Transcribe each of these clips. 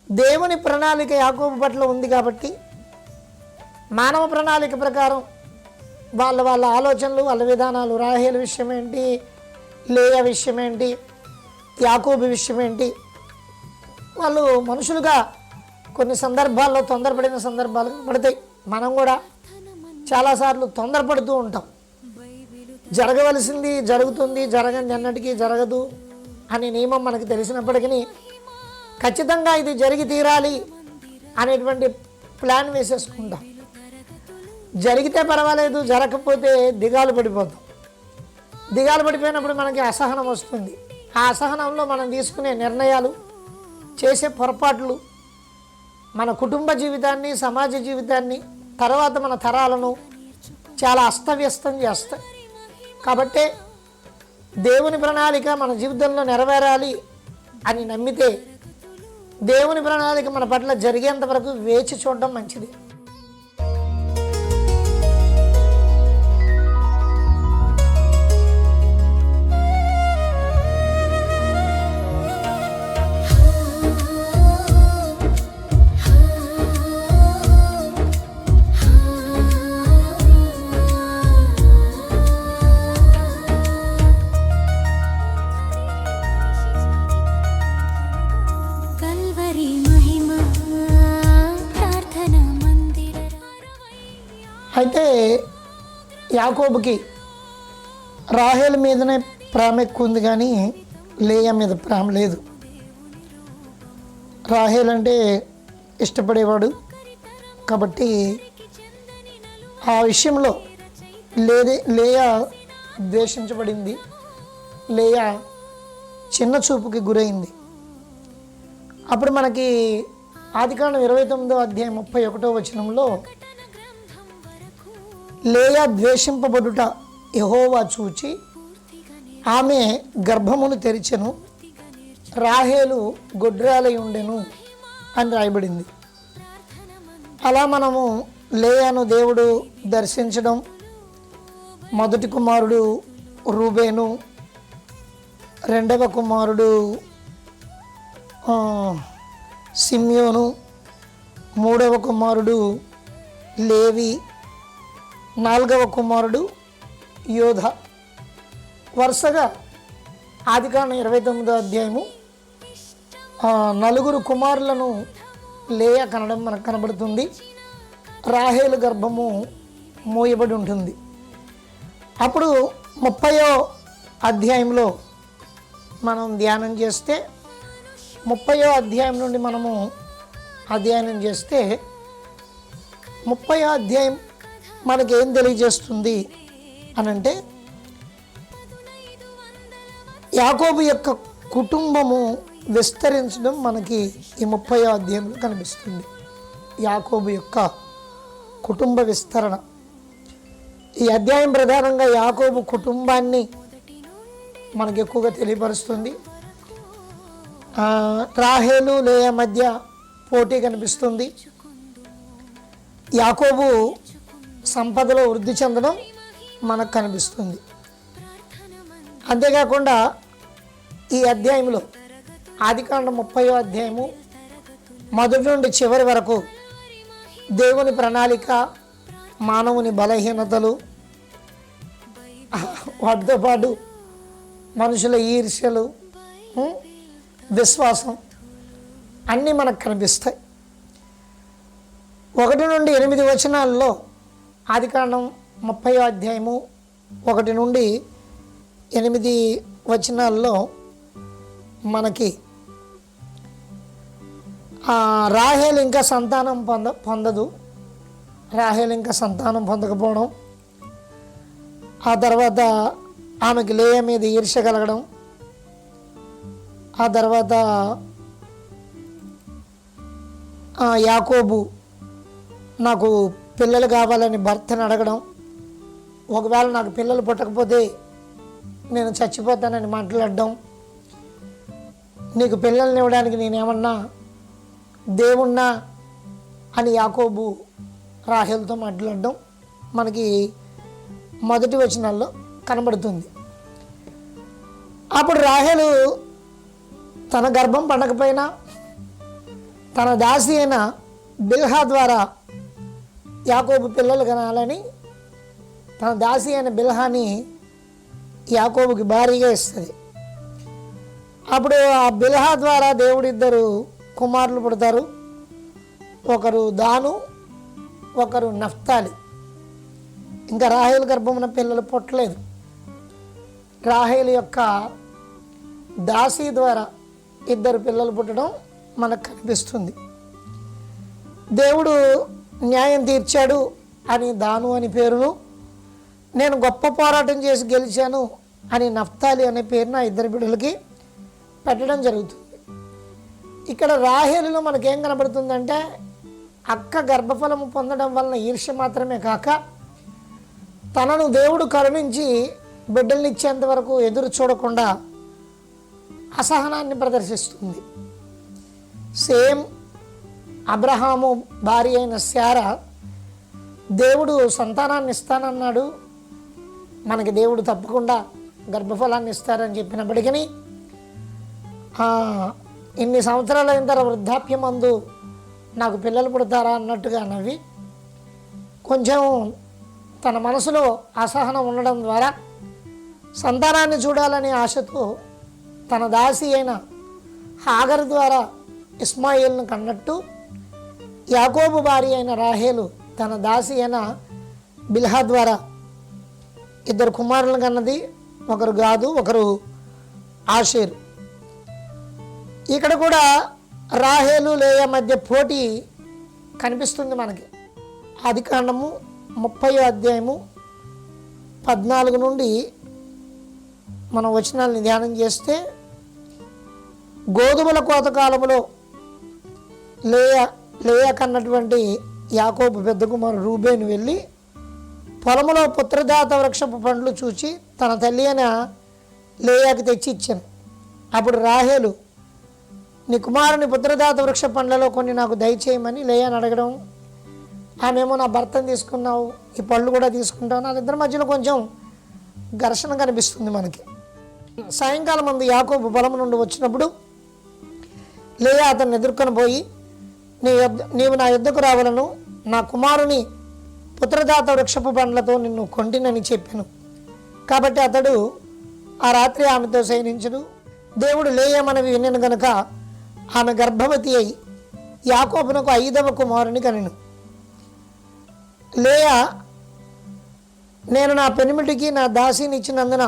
దేవుని ప్రణాళిక యాకోబు పట్ల ఉంది కాబట్టి మానవ ప్రణాళిక ప్రకారం వాళ్ళ ఆలోచనలు, వాళ్ళ విధానాలు, రాహేలు విషయం ఏంటి, లేయా విషయం ఏంటి, యాకోబు విషయం ఏంటి, వాళ్ళు మనుషులుగా కొన్ని సందర్భాల్లో తొందరపడిన సందర్భాలు పడతాయి. మనం కూడా చాలాసార్లు తొందరపడుతూ ఉంటాం. జరగవలసింది జరుగుతుంది, జరగని అన్నటికీ జరగదు అనే నియమం మనకు తెలిసినప్పటికీ ఖచ్చితంగా ఇది జరిగి తీరాలి అనేటువంటి ప్లాన్ వేసేసుకుంటాం. జరిగితే పర్వాలేదు, జరగకపోతే దిగాలు పడిపోతాం. దిగాలు పడిపోయినప్పుడు మనకి అసహనం వస్తుంది. ఆ అసహనంలో మనం తీసుకునే నిర్ణయాలు, చేసే పొరపాట్లు మన కుటుంబ జీవితాన్ని, సమాజ జీవితాన్ని, తర్వాత మన తరాలను చాలా అస్తవ్యస్తం చేస్తాయి. కాబట్టి దేవుని ప్రణాళిక మన జీవితంలో నెరవేరాలి అని నమ్మితే దేవుని ప్రణాళిక మన పట్ల జరిగేంత వరకు వేచి చూడడం మంచిది. అయితే యాకోబుకి రాహేల్ మీదనే ప్రేమ ఎక్కువ ఉంది, కానీ లేయా మీద ప్రేమ లేదు. రాహేల్ అంటే ఇష్టపడేవాడు కాబట్టి ఆ విషయంలో లేయా ద్వేషించబడింది. లేయా చిన్న చూపుకి గురైంది. అప్పుడు మనకి ఆదికాండం 29వ అధ్యాయం 31వ వచనంలో లేయా ద్వేషింపబడుట యెహోవా చూచి ఆమె గర్భమును తెరిచెను, రాహేలు గొడ్రాలై ఉండెను అని రాయబడింది. అలా మనము లేయాను దేవుడు దర్శించడం, మొదటి కుమారుడు రూబేను, రెండవ కుమారుడు సిమ్యోను, మూడవ కుమారుడు లేవి, నాలుగవ కుమారుడు యోధ. వరుసగా ఆదికాండం 29వ అధ్యాయము 4 కుమారులను లేయా కనడం మనకు కనబడుతుంది. రాహేలు గర్భము మోయబడి ఉంటుంది. అప్పుడు 30వ అధ్యాయంలో మనం ధ్యానం చేస్తే 30వ అధ్యాయం నుండి మనము అధ్యయనం చేస్తే 30వ అధ్యాయం మనకేం తెలియజేస్తుంది అనంటే యాకోబు యొక్క కుటుంబము విస్తరించడం మనకి ఈ 30వ అధ్యాయంలో కనిపిస్తుంది. యాకోబు యొక్క కుటుంబ విస్తరణ ఈ అధ్యాయం ప్రధానంగా యాకోబు కుటుంబాన్ని మనకు ఎక్కువగా తెలియపరుస్తుంది. రాహేలు లేయా మధ్య పోటీ కనిపిస్తుంది. యాకోబు సంపదలో వృద్ధి చెందడం మనకు కనిపిస్తుంది. అంతేకాకుండా ఈ అధ్యాయంలో ఆదికాండం 30వ అధ్యాయము మొదటి నుండి చివరి వరకు దేవుని ప్రణాళిక, మానవుని బలహీనతలు, వాటితో పాటు మనుషుల ఈర్ష్యలు, విశ్వాసం అన్నీ మనకు కనిపిస్తాయి. 1 నుండి 8 వచనాల్లో ఆదికాండం 30వ అధ్యాయము 1 నుండి 8 వచనాల్లో మనకి రాహేలు ఇంకా సంతానం పొందదు. రాహేలు ఇంకా సంతానం పొందకపోవడం, ఆ తర్వాత ఆమెకి లేయా మీద ఈర్ష్య కలగడం, ఆ తర్వాత యాకోబు నాకు పిల్లలు కావాలని భర్తను అడగడం, ఒకవేళ నాకు పిల్లలు పుట్టకపోతే నేను చచ్చిపోతానని మాట్లాడడం, నీకు పిల్లల్ని ఇవ్వడానికి నేనేమన్నా దేవుణ్ణా అని యాకోబు రాహేలుతో మాట్లాడడం మనకి మొదటి వచనాల్లో కనబడుతుంది. అప్పుడు రాహేలు తన గర్భం పండకపోయినా, తన దాసి అయిన బిల్హా ద్వారా యాకోబు పిల్లలు కనాలని తన దాసి అయిన బిల్హాని యాకోబుకి భారీగా ఇస్తుంది. అప్పుడు ఆ బిల్హా ద్వారా దేవుడిద్దరు కుమారులు పుడతారు. ఒకరు దాను, ఒకరు నఫ్తాలి. ఇంకా రాహేలు గర్భమున పిల్లలు పుట్టలేదు. రాహేలు యొక్క దాసి ద్వారా ఇద్దరు పిల్లలు పుట్టడం మనకు కనిపిస్తుంది. దేవుడు న్యాయం తీర్చాడు అని దాను అని పేరును, నేను గొప్ప పోరాటం చేసి గెలిచాను అని నఫ్తాలి అనే పేరున ఇద్దరు బిడ్డలకి పెట్టడం జరుగుతుంది. ఇక్కడ రాహేలులో మనకేం కనబడుతుందంటే అక్క గర్భఫలము పొందడం వలన ఈర్ష్య మాత్రమే కాక తనను దేవుడు కరుణించి బిడ్డల్ని ఇచ్చేంత వరకు ఎదురు చూడకుండా అసహనాన్ని ప్రదర్శిస్తుంది. సేమ్ అబ్రహాము భార్య అయిన శారా దేవుడు సంతానాన్ని ఇస్తానన్నాడు, మనకి దేవుడు తప్పకుండా గర్భఫలాన్ని ఇస్తారని చెప్పినప్పటికీ ఇన్ని సంవత్సరాలు అయిన తర్వాత వృద్ధాప్యమందు నాకు పిల్లలు పుడతారా అన్నట్టుగా నవ్వి కొంచెం తన మనసులో అసహనం ఉండడం ద్వారా సంతానాన్ని చూడాలనే ఆశతో తన దాసి అయిన హాగరు ద్వారా ఇస్మాయిల్ను కన్నట్టు యాకోబు భార్య అయిన రాహేలు తన దాసి అయిన బిల్హా ద్వారా ఇద్దరు కుమారులను కన్నది. ఒకరు గాదు, ఒకరు ఆషేరు. ఇక్కడ కూడా రాహేలు లేయా మధ్య పోటీ కనిపిస్తుంది మనకి. ఆదికాండము 30వ అధ్యాయము 14 నుండి మనం వచనాలని ధ్యానం చేస్తే, గోధుమల కోత కాలంలో లేయా కన్నటువంటి యాకోబు పెద్ద కుమారుడు రూబేను వెళ్ళి పొలములో పుత్రదాత వృక్షపు పండ్లు చూచి తన తల్లి అయిన లేయాకి తెచ్చి ఇచ్చాను. అప్పుడు రాహేలు, నీ కుమారుని పుత్రదాత వృక్ష పండ్లలో కొన్ని నాకు దయచేయమని లేయాని అడగడం, ఆమెమో నా భర్తను తీసుకున్నావు, ఈ పళ్ళు కూడా తీసుకుంటావు, వాళ్ళిద్దరి మధ్యలో కొంచెం ఘర్షణ కనిపిస్తుంది మనకి. సాయంకాలం ముందు యాకోబు పొలం నుండి వచ్చినప్పుడు లేయా అతన్ని ఎదుర్కొని పోయి, నీవు నా యుద్ధకు రావాలను, నా కుమారుని పుత్రదాత వృక్షపు పండ్లతో నిన్ను కొంటినని చెప్పాను. కాబట్టి అతడు ఆ రాత్రి ఆమెతో శయనించును. దేవుడు లేయా మనవి వినను గనుక ఆమె గర్భవతి అయి యాకోబునకు 5వ కుమారుని కనెను. లేయా, నేను నా పెనిమిటికి నా దాసిని ఇచ్చినందున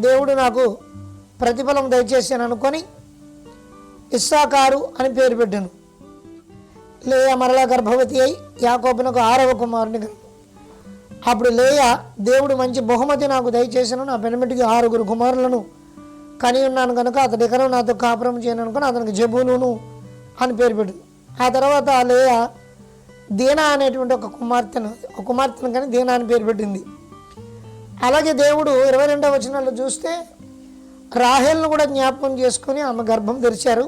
దేవుడు నాకు ప్రతిఫలం దయచేసాను అనుకొని ఇస్సాకారు అని పేరు పెట్టాను. లేయా మరలా గర్భవతి అయి యాకోబునకు 6వ కుమారుని కనెను. అప్పుడు లేయా, దేవుడు మంచి బహుమతి నాకు దయచేసాను, నా పెనిమిటికి 6 కుమారులను కని ఉన్నాను కనుక అతడి ఎకరం నాతో కాపురం చేయను అనుకుని అతనికి జబూలును అని పేరు పెట్టింది. ఆ తర్వాత లేయా దీనా అనేటువంటి ఒక కుమార్తెను కానీ దీనా అని పేరు పెట్టింది. అలాగే దేవుడు 22వ వచనంలో చూస్తే రాహేల్ను కూడా జ్ఞాపకం చేసుకుని ఆమె గర్భం తెరిచారు.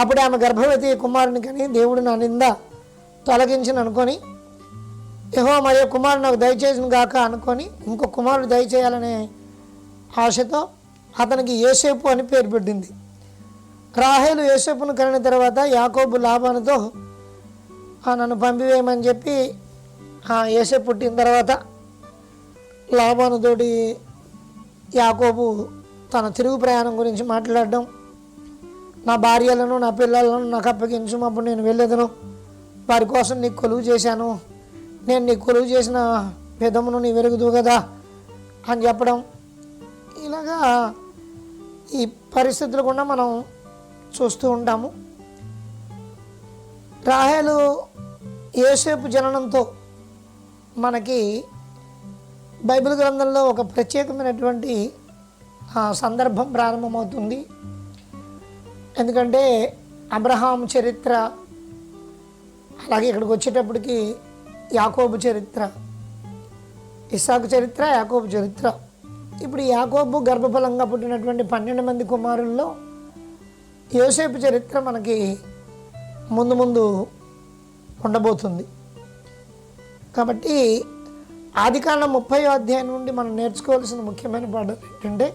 అప్పుడు ఆమె గర్భవతి కుమారుని కానీ దేవుడు నా నింద తొలగించిన అనుకొని, యెహోవా మరియు కుమారుడు నాకు దయచేసిన గాక అనుకొని ఇంకో కుమారుడు దయచేయాలనే ఆశతో అతనికి యోసేపు అని పేరు పెట్టింది. రాహేలు యోసేపును కనిన తర్వాత యాకోబు లాబానుతో నన్ను పంపివేయమని చెప్పి యోసేపు పుట్టిన తర్వాత లాబానుతోటి యాకోబు తన తిరుగు ప్రయాణం గురించి మాట్లాడడం, నా భార్యలను నా పిల్లలను నాకు అప్పగించు, అప్పుడు నేను వెళ్ళేదను, వారి కోసం నీకు కొలువు చేశాను, నేను నీకు కొలువు చేసిన విధమును నీ వెరుగుదు కదా అని చెప్పడం. ఇలాగా ఈ పరిస్థితులు కూడా మనం చూస్తూ ఉంటాము. రాహేలు యోసేపు జననంతో మనకి బైబిల్ గ్రంథంలో ఒక ప్రత్యేకమైనటువంటి సందర్భం ప్రారంభమవుతుంది. ఎందుకంటే అబ్రహాం చరిత్ర, అలాగే ఇక్కడికి వచ్చేటప్పటికి యాకోబు చరిత్ర, ఇస్సాకు చరిత్ర, యాకోబు చరిత్ర. ఇప్పుడు యాకోబు గర్భఫలంగా పుట్టినటువంటి 12 మంది కుమారుల్లో యోసేపు చరిత్ర మనకి ముందు ముందు ఉండబోతుంది. కాబట్టి ఆదికాండం 30వ అధ్యాయం నుండి మనం నేర్చుకోవాల్సిన ముఖ్యమైన పాఠం ఏంటంటే,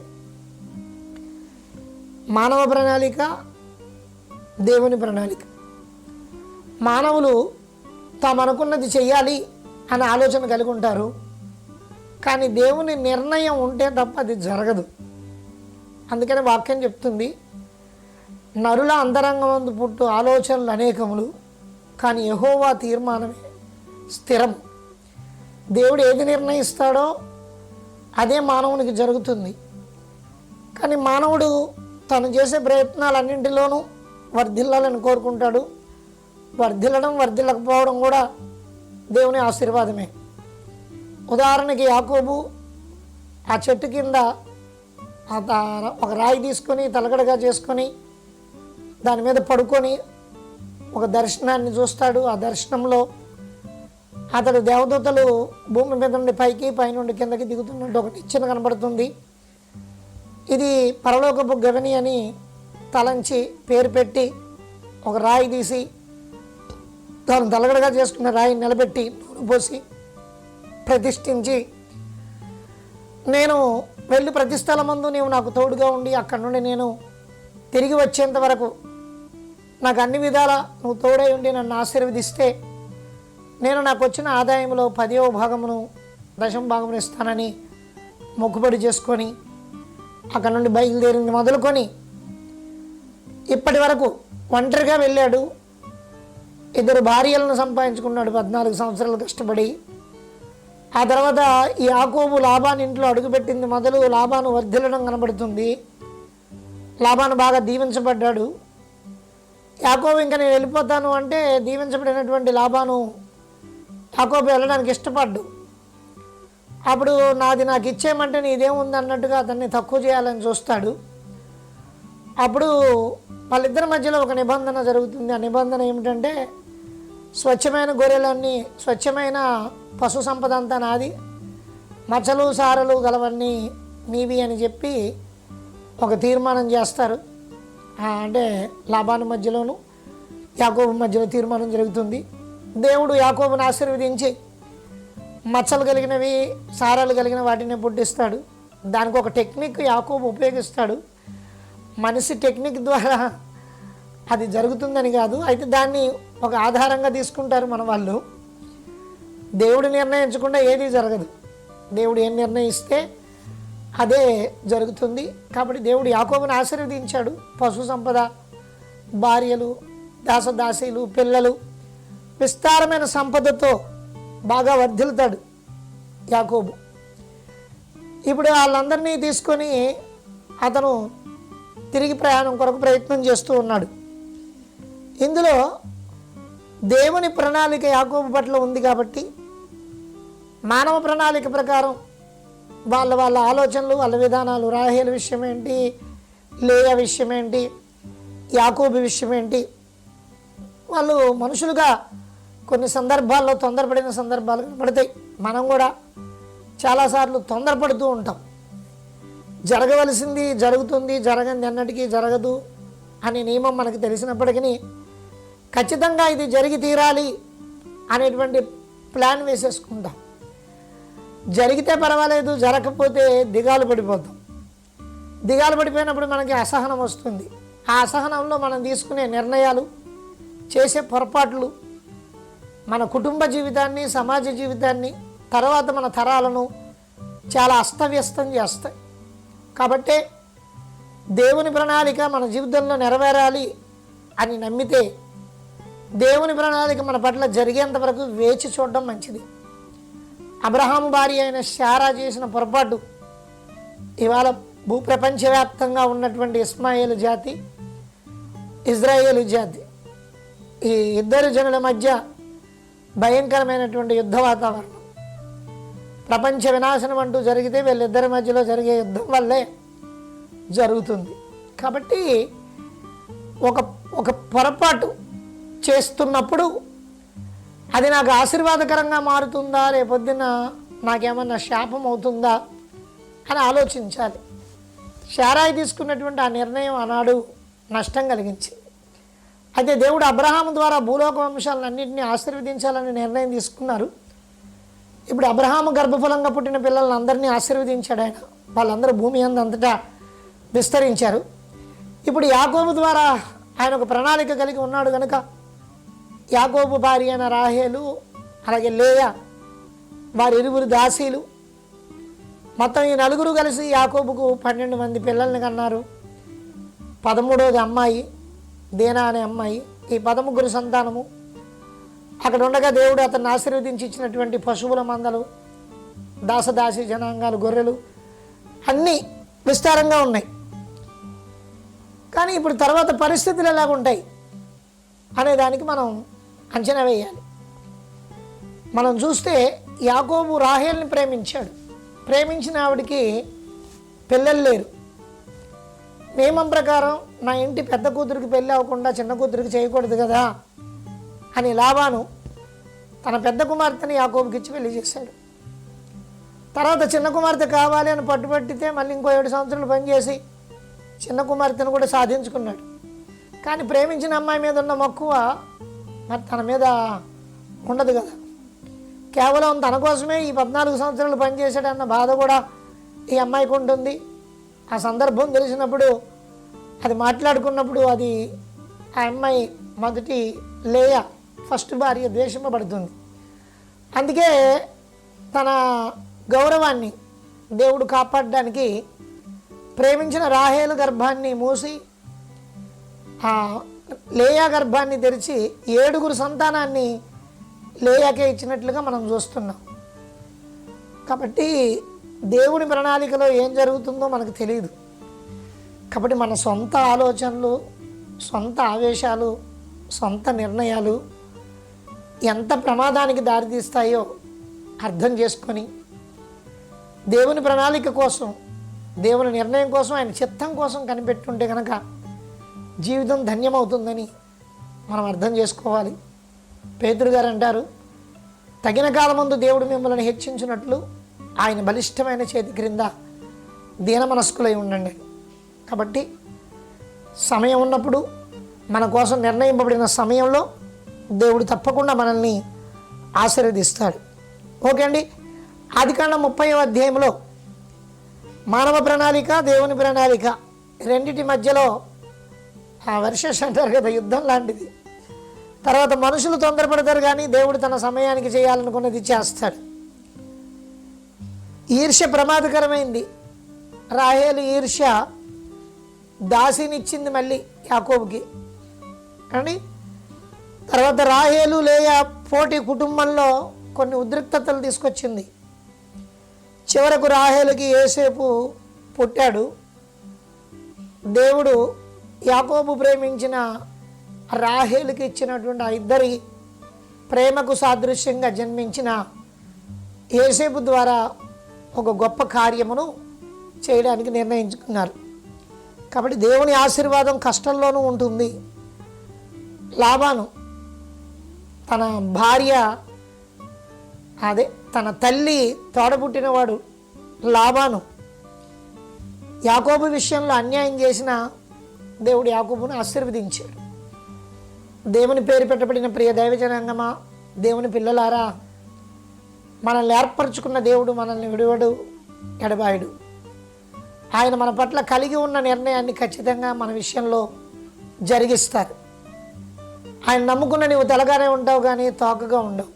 మానవ ప్రణాళిక, దేవుని ప్రణాళిక. మానవులు తాము అనుకున్నది చెయ్యాలి అనే ఆలోచన కలిగి ఉంటారు. కానీ దేవుని నిర్ణయం ఉంటే తప్ప అది జరగదు. అందుకని వాక్యం చెప్తుంది, నరుల అంతరంగమందు పుట్టు ఆలోచనలు అనేకములు, కానీ యెహోవా తీర్మానమే స్థిరం. దేవుడు ఏది నిర్ణయిస్తాడో అదే మానవునికి జరుగుతుంది. కానీ మానవుడు తను చేసే ప్రయత్నాలన్నింటిలోనూ వర్ధిల్లాలని కోరుకుంటాడు. వర్ధిల్లడం వర్ధిల్లకపోవడం కూడా దేవుని ఆశీర్వాదమే. ఉదాహరణకి యాకోబు ఆ చెట్టు కింద ఒక రాయి తీసుకొని తలగడగా చేసుకొని దాని మీద పడుకొని ఒక దర్శనాన్ని చూస్తాడు. ఆ దర్శనంలో అతడు దేవదూతలు భూమి మీద నుండి పైకి, పైనుండి కిందకి దిగుతున్నట్టు ఒక నిచ్చెన కనబడుతుంది. ఇది పరలోకపు గగని అని తలంచి పేరు పెట్టి ఒక రాయి తీసి దాన్ని తలగడగా చేసుకున్న రాయిని నిలబెట్టి నూనె పోసి ప్రతిష్ఠించి, నేను వెళ్ళి ప్రతి స్థలమందు నీవు నాకు తోడుగా ఉండి అక్కడి నుండి నేను తిరిగి వచ్చేంత వరకు నాకు అన్ని విధాల నువ్వు తోడై ఉండి నన్ను ఆశీర్వదిస్తే నేను నాకు వచ్చిన ఆదాయంలో 10వ భాగమును 10వ భాగమును ఇస్తానని మొక్కుబడి చేసుకొని అక్కడ నుండి బయలుదేరింది మొదలుకొని ఇప్పటి వరకు ఒంటరిగా వెళ్ళాడు. 2 భార్యలను సంపాదించుకున్నాడు 14 సంవత్సరాలు కష్టపడి. ఆ తర్వాత ఈ యాకోబు లాబాను ఇంట్లో అడుగుపెట్టింది మొదలు లాబాను వర్ధిల్లడం కనబడుతుంది. లాబాను బాగా దీవించబడ్డాడు. యాకోబు ఇంకా నేను వెళ్ళిపోతాను అంటే దీవించబడినటువంటి లాబాను యాకోబు వెళ్ళడానికి ఇష్టపడ్డు. అప్పుడు నాది నాకు ఇచ్చేయమంటే నీదేముంది అన్నట్టుగా అతన్ని తక్కువ చేయాలని చూస్తాడు. అప్పుడు వాళ్ళిద్దరి మధ్యలో ఒక నిబంధన జరుగుతుంది. ఆ నిబంధన ఏమిటంటే, స్వచ్ఛమైన గొర్రెలన్నీ, స్వచ్ఛమైన పశు సంపద అంతా నాది, మచ్చలు సారలు గలవన్నీ నీవి అని చెప్పి ఒక తీర్మానం చేస్తారు. అంటే లాబాను మధ్యలోను యాకోబు మధ్యలో తీర్మానం జరుగుతుంది. దేవుడు యాకోబుని ఆశీర్వదించి మచ్చలు కలిగినవి, సారాలు కలిగిన వాటిని పుట్టిస్తాడు. దానికి ఒక టెక్నిక్ యాకోబు ఉపయోగిస్తాడు. మనిషి టెక్నిక్ ద్వారా అది జరుగుతుందని కాదు, అయితే దాన్ని ఒక ఆధారంగా తీసుకుంటారు మన వాళ్ళు. దేవుడు నిర్ణయించకుండా ఏది జరగదు. దేవుడు ఏం నిర్ణయిస్తే అదే జరుగుతుంది. కాబట్టి దేవుడు యాకోబుని ఆశీర్వదించాడు. పశు సంపద, భార్యలు, దాసదాసీలు, పిల్లలు, విస్తారమైన సంపదతో బాగా వర్ధిల్లుతాడు యాకోబు. ఇప్పుడు వాళ్ళందరినీ తీసుకొని అతను తిరిగి ప్రయాణం కొరకు ప్రయత్నం చేస్తూ ఉన్నాడు. ఇందులో దేవుని ప్రణాళిక యాకోబు పట్ల ఉంది కాబట్టి మానవ ప్రణాళిక ప్రకారం వాళ్ళ ఆలోచనలు, వాళ్ళ విధానాలు, రాహేలు విషయం ఏంటి, లేయా విషయం ఏంటి, యాకోబు విషయం ఏంటి, వాళ్ళు మనుషులుగా కొన్ని సందర్భాల్లో తొందరపడిన సందర్భాలు కనపడతాయి. మనం కూడా చాలాసార్లు తొందరపడుతూ ఉంటాం. జరగవలసింది జరుగుతుంది, జరగంది అన్నటికీ జరగదు అనే నియమం మనకు తెలిసినప్పటికీ ఖచ్చితంగా ఇది జరిగి తీరాలి అనేటువంటి ప్లాన్ వేసేసుకుంటాం. జరిగితే పర్వాలేదు, జరగకపోతే దిగాలు పడిపోతాం. దిగాలు పడిపోయినప్పుడు మనకి అసహనం వస్తుంది. ఆ అసహనంలో మనం తీసుకునే నిర్ణయాలు, చేసే పొరపాట్లు మన కుటుంబ జీవితాన్ని, సమాజ జీవితాన్ని, తర్వాత మన తరాలను చాలా అస్తవ్యస్తం చేస్తాయి. కాబట్టే దేవుని ప్రణాళిక మన జీవితంలో నెరవేరాలి అని నమ్మితే దేవుని ప్రణాళిక మన పట్ల జరిగేంత వరకు వేచి చూడడం మంచిది. అబ్రహాము భార్య అయిన శారా చేసిన పొరపాటు ఇవాళ భూప్రపంచవ్యాప్తంగా ఉన్నటువంటి ఇస్మాయిల్ జాతి, ఇజ్రాయేలు జాతి, ఈ ఇద్దరు జనుల మధ్య భయంకరమైనటువంటి యుద్ధ వాతావరణం, ప్రపంచ వినాశనం అంటూ జరిగితే వీళ్ళిద్దరి మధ్యలో జరిగే యుద్ధం వల్లే జరుగుతుంది. కాబట్టి ఒక పొరపాటు చేస్తున్నప్పుడు అది నాకు ఆశీర్వాదకరంగా మారుతుందా, రేపొద్దున నాకేమన్నా శాపం అవుతుందా అని ఆలోచించాలి. శారాయి తీసుకున్నటువంటి ఆ నిర్ణయం ఆనాడు నష్టం కలిగించింది. అయితే దేవుడు అబ్రహాము ద్వారా భూలోక వంశాలన్నింటినీ ఆశీర్వదించాలని నిర్ణయం తీసుకున్నారు. ఇప్పుడు అబ్రహాము గర్భఫలంగా పుట్టిన పిల్లలను అందరినీ ఆశీర్వదించాడు ఆయన. వాళ్ళందరూ భూమి అంతటా విస్తరించారు. ఇప్పుడు యాకోబు ద్వారా ఆయన ఒక ప్రణాళిక కలిగి ఉన్నాడు కనుక యాకోబు భార్య అయిన రాహేలు, అలాగే లేయా, వారి ఇరువురు దాసీలు, మొత్తం ఈ నలుగురు కలిసి యాకోబుకు 12 మంది పిల్లల్ని కన్నారు. 13వది అమ్మాయి దీనా అనే అమ్మాయి. ఈ 13 సంతానము. అక్కడ ఉండగా దేవుడు అతన్ని ఆశీర్వదించి ఇచ్చినటువంటి పశువుల మందలు, దాసదాసి జనాంగాలు, గొర్రెలు అన్నీ విస్తారంగా ఉన్నాయి. కానీ ఇప్పుడు తర్వాత పరిస్థితులు ఎలాగుంటాయి అనేదానికి మనం అంచనా వేయాలి. మనం చూస్తే యాకోబు రాహేల్ని ప్రేమించాడు. ప్రేమించిన ఆవిడికి పిల్లలు లేరు. నియమం ప్రకారం నా ఇంటి పెద్ద కూతురికి పెళ్ళి అవ్వకుండా చిన్న కూతురికి చేయకూడదు కదా అని లాబాను తన పెద్ద కుమార్తెని యాకోబుకి ఇచ్చి పెళ్లి చేశాడు. తర్వాత చిన్న కుమార్తె కావాలి అని పట్టుబట్టితే మళ్ళీ ఇంకో 7 సంవత్సరాలు పనిచేసి చిన్న కుమార్తెను కూడా సాధించుకున్నాడు. కానీ ప్రేమించిన అమ్మాయి మీద ఉన్న మక్కువ మరి తన మీద ఉండదు కదా. కేవలం తన కోసమే ఈ 14 సంవత్సరాలు పనిచేశాడన్న బాధ కూడా ఈ అమ్మాయికి ఉంటుంది. ఆ సందర్భం తెలిసినప్పుడు, అది మాట్లాడుకున్నప్పుడు అది ఆ అమ్మాయి మొదటి లేయా ఫస్ట్ భార్య ద్వేషింపబడుతుంది. అందుకే తన గౌరవాన్ని దేవుడు కాపాడడానికి ప్రేమించిన రాహేలు గర్భాన్ని మూసి ఆ లేయా గర్భాన్ని తెరిచి 7 సంతానాన్ని లేయాకే ఇచ్చినట్లుగా మనం చూస్తున్నాం. కాబట్టి దేవుని ప్రణాళికలో ఏం జరుగుతుందో మనకు తెలియదు. కాబట్టి మన సొంత ఆలోచనలు, సొంత ఆవేశాలు, సొంత నిర్ణయాలు ఎంత ప్రమాదానికి దారితీస్తాయో అర్థం చేసుకొని దేవుని ప్రణాళిక కోసం, దేవుని నిర్ణయం కోసం, ఆయన చిత్తం కోసం కనిపెట్టుంటే కనుక జీవితం ధన్యమవుతుందని మనం అర్థం చేసుకోవాలి. పేతురు గారు అంటారు, తగిన కాలమందు దేవుడు మిమ్మల్ని హెచ్చించినట్లు ఆయన బలిష్టమైన చేతి క్రింద దీన మనస్కులై ఉండండి. కాబట్టి సమయం ఉన్నప్పుడు, మన కోసం నిర్ణయింపబడిన సమయంలో దేవుడు తప్పకుండా మనల్ని ఆశీర్వదిస్తాడు. ఓకే అండి. ఆదికాండం 30వ అధ్యాయంలో మానవ ప్రణాళిక, దేవుని ప్రణాళిక రెండిటి మధ్యలో ఆ వర్షస్ అంటారు కదా, యుద్ధం లాంటిది. తర్వాత మనుషులు తొందరపడతారు కానీ దేవుడు తన సమయానికి చేయాలనుకున్నది చేస్తాడు. ఈర్ష్య ప్రమాదకరమైంది. రాహేలు ఈర్ష్య దాసినిచ్చింది మళ్ళీ యాకోబుకి. కానీ తర్వాత రాహేలు లేయా పోటీ కుటుంబంలో కొన్ని ఉద్రిక్తతలు తీసుకొచ్చింది. చివరకు రాహేలుకి యోసేపు పుట్టాడు. దేవుడు యాకోబు ప్రేమించిన రాహేలుకి ఇచ్చినటువంటి ఆ ఇద్దరి ప్రేమకు సాదృశ్యంగా జన్మించిన యోసేపు ద్వారా ఒక గొప్ప కార్యమును చేయడానికి నిర్ణయించుకున్నారు. కాబట్టి దేవుని ఆశీర్వాదం కష్టంలోనూ ఉంటుంది. లాబాను తన భార్య, అదే తన తల్లి తోడబుట్టినవాడు లాబాను యాకోబు విషయంలో అన్యాయం చేసిన దేవుడు యాకోబును ఆశీర్వదించాడు. దేవుని పేరు పెట్టబడిన ప్రియ దైవజనాంగమా, దేవుని పిల్లలారా, మనల్ని ఏర్పరచుకున్న దేవుడు మనల్ని విడువడు, ఎడబాయుడు. ఆయన మన పట్ల కలిగి ఉన్న నిర్ణయాన్ని ఖచ్చితంగా మన విషయంలో జరిగిస్తారు. ఆయన నమ్ముకున్న నీవు తెలగానే ఉంటావు కానీ తోకగా ఉండవు.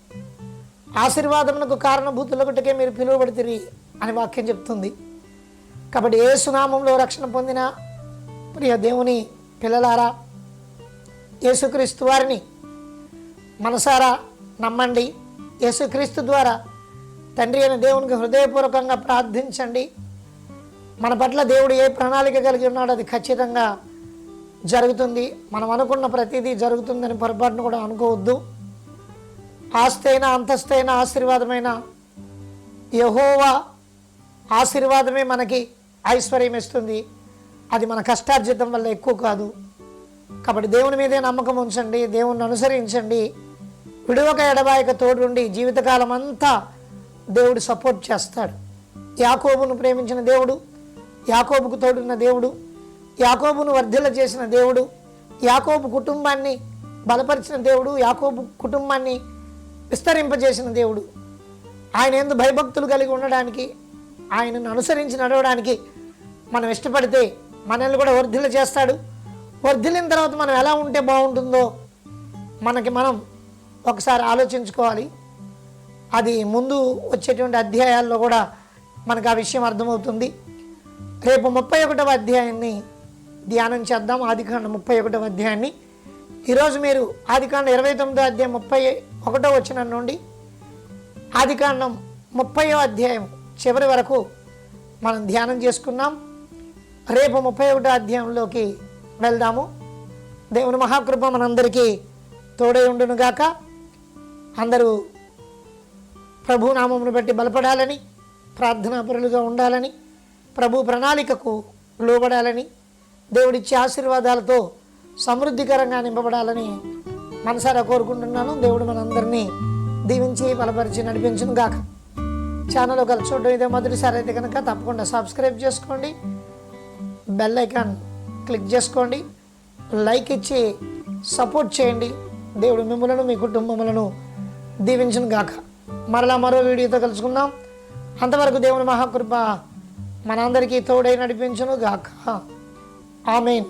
ఆశీర్వాదమునకు కారణభూతులొకటికే మీరు పిలువబడితిరి అని వాక్యం చెప్తుంది. కాబట్టి యేసు నామములో రక్షణ పొందిన ప్రియ దేవుని పిల్లలారా, యేసుక్రీస్తు వారిని మనసారా నమ్మండి. యేసుక్రీస్తు ద్వారా తండ్రి అయిన దేవునికి హృదయపూర్వకంగా ప్రార్థించండి. మన పట్ల దేవుడు ఏ ప్రణాళిక కలిగి ఉన్నాడో అది ఖచ్చితంగా జరుగుతుంది. మనం అనుకున్న ప్రతిదీ జరుగుతుందని పొరపాటును కూడా అనుకోవద్దు. ఆస్తైన అంతస్తైన ఆశీర్వాదమైన యెహోవా ఆశీర్వాదమే మనకి ఐశ్వర్యం ఇస్తుంది. అది మన కష్టార్జితం వల్ల ఎక్కువ కాదు. కాబట్టి దేవుని మీదే నమ్మకం ఉంచండి, దేవుణ్ణి అనుసరించండి. విడువక ఎడబాయక తోడుండి జీవితకాలం అంతా దేవుడు సపోర్ట్ చేస్తాడు. యాకోబును ప్రేమించిన దేవుడు, యాకోబుకు తోడున్న దేవుడు, యాకోబును వర్ధిల్ల చేసిన దేవుడు, యాకోబు కుటుంబాన్ని బలపరిచిన దేవుడు, యాకోబు కుటుంబాన్ని విస్తరింపజేసిన దేవుడు. ఆయన యందు భయభక్తులు కలిగి ఉండడానికి, ఆయనను అనుసరించి నడవడానికి మనం ఇష్టపడితే మనల్ని కూడా వర్ధిల్ల చేస్తాడు. వర్ధిల్లిన తర్వాత మనం ఎలా ఉంటే బాగుంటుందో మనకి మనం ఒకసారి ఆలోచించుకోవాలి. అది ముందు వచ్చేటువంటి అధ్యాయాల్లో కూడా మనకు ఆ విషయం అర్థమవుతుంది. రేపు 31వ అధ్యాయాన్ని ధ్యానం చేద్దాం, ఆదికాండం 31వ అధ్యాయాన్ని. ఈరోజు మీరు ఆదికాండం 29వ అధ్యాయం 31వ వచనం నుండి ఆదికాండం 30వ అధ్యాయం చివరి వరకు మనం ధ్యానం చేసుకున్నాం. రేపు 31వ అధ్యాయంలోకి వెళ్దాము. దేవుని మహాకృప మనందరికీ తోడై ఉండునుగాక. అందరూ ప్రభు నామమును బట్టి బలపడాలని, ప్రార్థనాపరులుగా ఉండాలని, ప్రభు ప్రణాళికకు లోబడాలని, దేవుడిచ్చే ఆశీర్వాదాలతో సమృద్ధికరంగా నింపబడాలని మనసారా కోరుకుంటున్నాను. దేవుడు మనందరినీ దీవించి బలపరిచి నడిపించును గాక. ఛానల్లో కలిసి చూడడం ఇదే మొదటిసారి అయితే కనుక తప్పకుండా సబ్స్క్రైబ్ చేసుకోండి, బెల్ ఐకాన్ క్లిక్ చేసుకోండి, లైక్ ఇచ్చి సపోర్ట్ చేయండి. దేవుడు మిమ్మలను మీ కుటుంబములను దీవించును గాక. మరలా మరో వీడియోతో కలుసుకుందాం. అంతవరకు దేవుని మహాకృప మనందరికీ తోడై నడిపించును గాక. ఆమేన్.